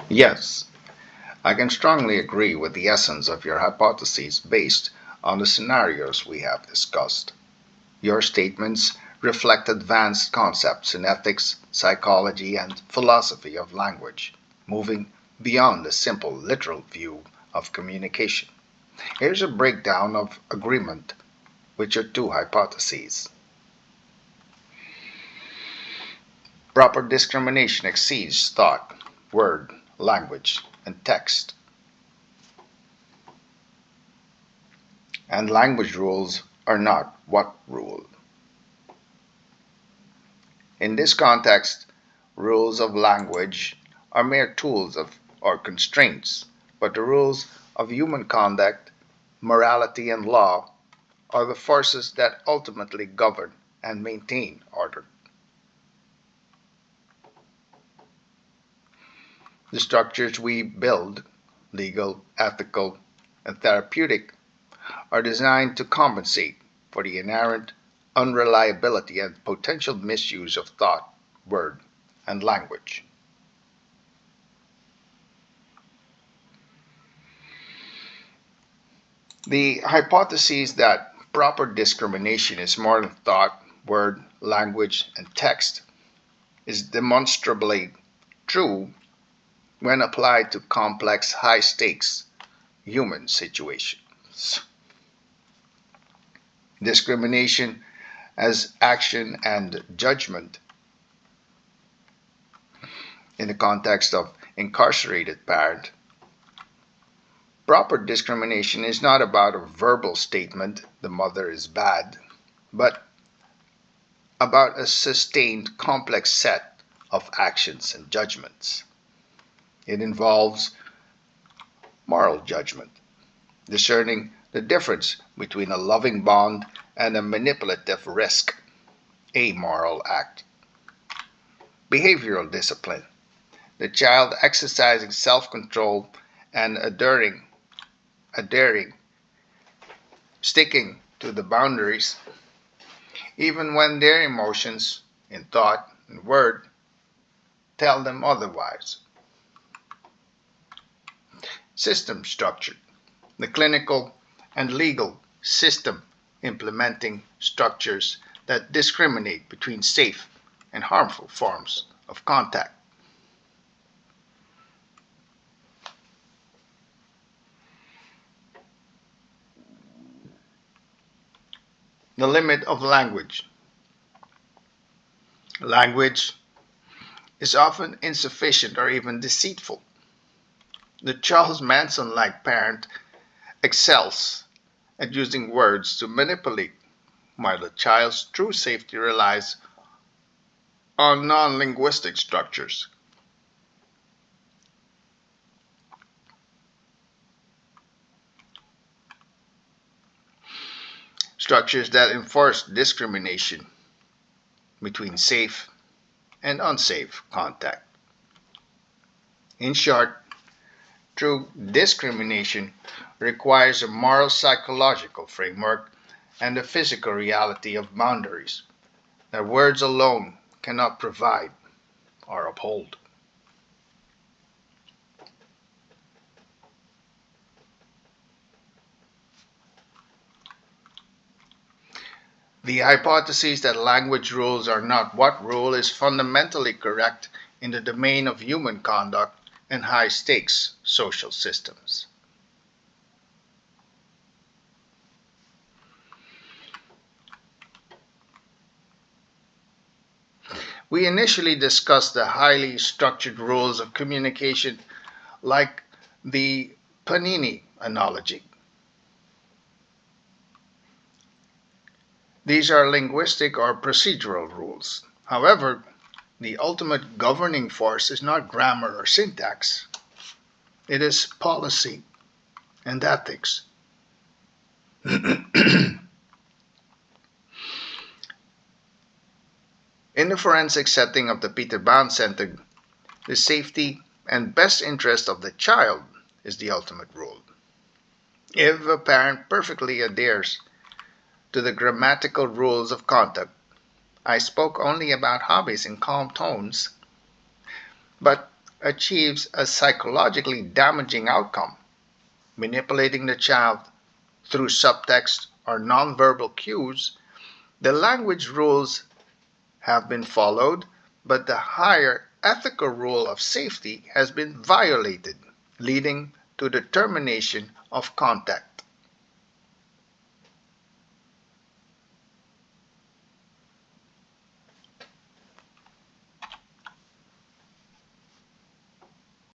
Yes, I can strongly agree with the essence of your hypotheses based on the scenarios we have discussed. Your statements reflect advanced concepts in ethics, psychology, and philosophy of language, moving beyond the simple literal view of communication. Here's a breakdown of agreement with your two hypotheses. Proper discrimination exceeds thought, word, language, and text, and language rules are not what rule. In this context, rules of language are mere tools of or constraints, but the rules of human conduct, morality, and law are the forces that ultimately govern and maintain order. The structures we build, legal, ethical, and therapeutic, are designed to compensate for the inherent unreliability and potential misuse of thought, word, and language. The hypothesis that proper discrimination is more than thought, word, language, and text is demonstrably true when applied to complex, high stakes human situations. Discrimination as action and judgment in the context of incarcerated parent. Proper discrimination is not about a verbal statement, the mother is bad, but about a sustained complex set of actions and judgments. It involves moral judgment, discerning the difference between a loving bond and a manipulative risk, a moral act. Behavioral discipline, the child exercising self control and adhering, sticking to the boundaries, even when their emotions, in thought and word, tell them otherwise. System structure, the clinical and legal system implementing structures that discriminate between safe and harmful forms of contact. The limit of language. Language is often insufficient or even deceitful. The Charles Manson like parent excels at using words to manipulate, while the child's true safety relies on non linguistic structures. Structures that enforce discrimination between safe and unsafe contact. In short, true discrimination requires a moral psychological framework and the physical reality of boundaries that words alone cannot provide or uphold. The hypothesis that language rules are not what rule is fundamentally correct in the domain of human conduct and high stakes social systems. We initially discussed the highly structured rules of communication, like the Panini analogy. These are linguistic or procedural rules. However, the ultimate governing force is not grammar or syntax, it is policy and ethics. In the forensic setting of the Peter Bond Center, the safety and best interest of the child is the ultimate rule. If a parent perfectly adheres to the grammatical rules of conduct, I spoke only about hobbies in calm tones, but achieves a psychologically damaging outcome, manipulating the child through subtext or nonverbal cues, the language rules have been followed, but the higher ethical rule of safety has been violated, leading to the termination of contact.